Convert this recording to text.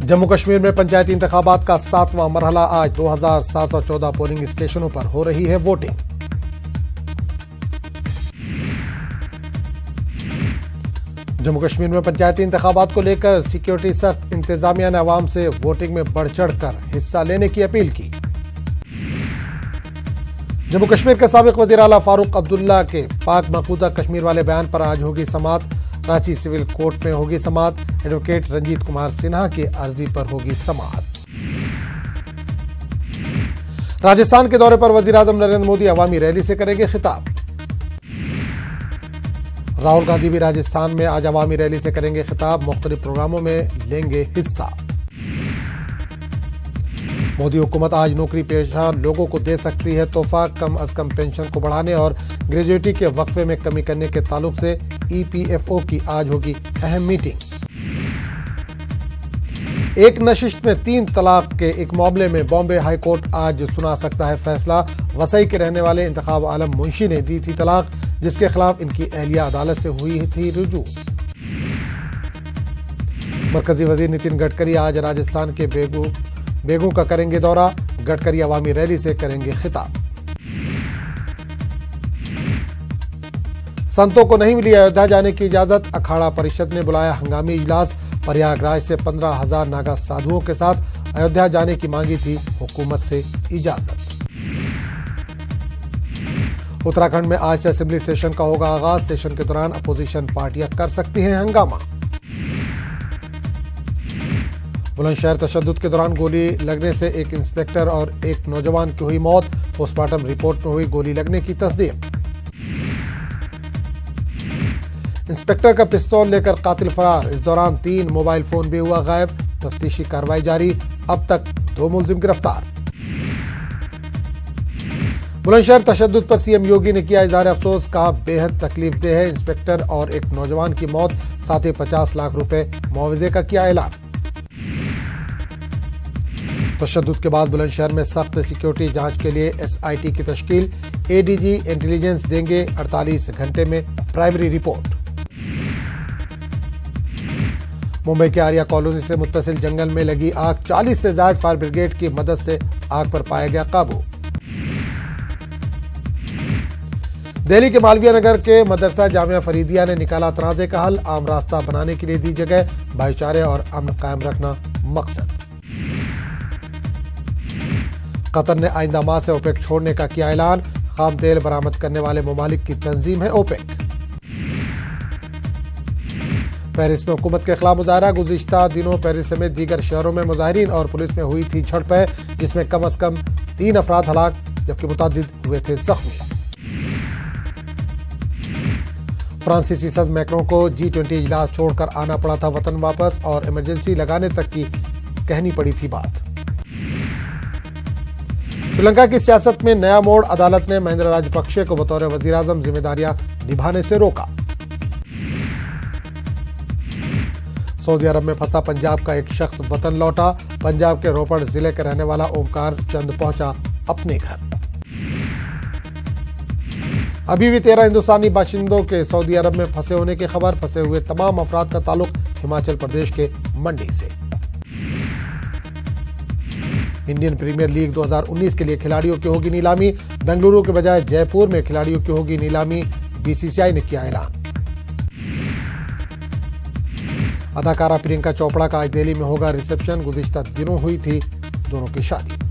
जम्मू कश्मीर में पंचायती इंतखाबात का 7वां मरहला आज 2714 पोलिंग स्टेशनों पर हो रही है वोटिंग। जम्मू कश्मीर में पंचायती इंतखाबात को लेकर सिक्योरिटी सख्त, इंतजामिया ने अवाम से वोटिंग में बढ़ चढ़कर हिस्सा लेने की अपील की। जम्मू कश्मीर के साबिक वज़ीर आला फारूक अब्दुल्ला के पाक मकबूजा कश्मीर वाले बयान पर आज होगी समाअत। रांची सिविल कोर्ट में होगी समाअत। एडवोकेट रंजीत कुमार सिन्हा की अर्जी पर होगी समाअत। राजस्थान के दौरे पर वज़ीर आज़म नरेंद्र मोदी अवामी रैली से करेंगे खिताब। राहुल गांधी भी राजस्थान में आज अवामी रैली से करेंगे खिताब। मुख्तलिफ प्रोग्रामों में लेंगे हिस्सा। मोदी हुकूमत आज नौकरी पेशा लोगों को दे सकती है तोहफा। कम अज कम पेंशन को बढ़ाने और ग्रेजुएटी के वक्फे में कमी करने के ताल्लुक से EPFO की आज होगी अहम मीटिंग। एक नशिस्त में 3 तलाक के एक मामले में बॉम्बे हाई कोर्ट आज सुना सकता है फैसला। वसई के रहने वाले इंतखाब आलम मुंशी ने दी थी तलाक, जिसके खिलाफ इनकी अहलिया अदालत से हुई थी रुजू। मरकजी वजीर नितिन गडकरी आज राजस्थान के बेगू का करेंगे दौरा। गडकरी अवामी रैली से करेंगे खिताब। संतों को नहीं मिली अयोध्या जाने की इजाजत। अखाड़ा परिषद ने बुलाया हंगामी इजलास। प्रयागराज से 15,000 नागा साधुओं के साथ अयोध्या जाने की मांगी थी हुकूमत से इजाजत। उत्तराखंड में आज से असेंबली सेशन का होगा आगाज। सेशन के दौरान अपोजिशन पार्टियां कर सकती हैं हंगामा। बुलंदशहर तशद्दुद के दौरान गोली लगने से एक इंस्पेक्टर और एक नौजवान की हुई मौत। पोस्टमार्टम रिपोर्ट में हुई गोली लगने की तस्दीक। इंस्पेक्टर का पिस्तौल लेकर कातिल फरार। इस दौरान 3 मोबाइल फोन भी हुआ गायब। तफ्तीशी कार्रवाई जारी। अब तक 2 मुलजिम गिरफ्तार। बुलंदशहर तशद्दुद पर सीएम योगी ने किया इजहार अफसोस। कहा बेहद तकलीफदेह है इंस्पेक्टर और एक नौजवान की मौत। साथ ही 50 लाख रुपए मुआवजे का किया ऐलान। तशद्दुद के बाद बुलंदशहर में सख्त सिक्योरिटी जांच के लिए SIT की तश्कील। ADG इंटेलिजेंस देंगे 48 घंटे में प्राइमरी रिपोर्ट। मुंबई के आर्या कॉलोनी से मुत्तसिल जंगल में लगी आग। 40 से ज्यादा फायर ब्रिगेड की मदद से आग पर पाया गया काबू। दिल्ली के मालवीय नगर के मदरसा जामिया फरीदिया ने निकाला तनाजे का हल। आम रास्ता बनाने के लिए दी जगह। भाईचारे और अमन कायम रखना मकसद। कतर ने आइंदा माह से ओपेक छोड़ने का किया ऐलान। खाम तेल बरामद करने वाले ममालिक की तंजीम है ओपेक। पेरिस में हुकूमत के खिलाफ मुजाहरा। गुज़िश्ता दिनों पेरिस समेत दीगर शहरों में मुजाहिरीन और पुलिस में हुई थी झड़पें, जिसमें कम अज कम 3 अफराद हलाक जबकि मुतादिद हुए थे जख्मी। फ्रांसीसी सदर मैक्रों को G20 इजलास छोड़कर आना पड़ा था वतन वापस और इमरजेंसी लगाने तक की कहनी पड़ी थी बात। श्रीलंका की सियासत में नया मोड़। अदालत ने महिंद्रा राजपक्षे को बतौर वजीर आजम जिम्मेदारियां निभाने से रोका। सऊदी अरब में फंसा पंजाब का एक शख्स वतन लौटा। पंजाब के रोपड़ जिले के रहने वाला ओमकार चंद पहुंचा अपने घर। अभी भी 13 हिंदुस्तानी बाशिंदों के सऊदी अरब में फंसे होने की खबर। फंसे हुए तमाम अफराद का ताल्लुक हिमाचल प्रदेश के मंडी से। इंडियन प्रीमियर लीग 2019 के लिए खिलाड़ियों की होगी नीलामी। बेंगलुरु के बजाय जयपुर में खिलाड़ियों की होगी नीलामी। BCCI ने किया ऐलान। अदाकारा प्रियंका चोपड़ा का आज दिल्ली में होगा रिसेप्शन। गुज़िश्ता दिनों हुई थी दोनों की शादी।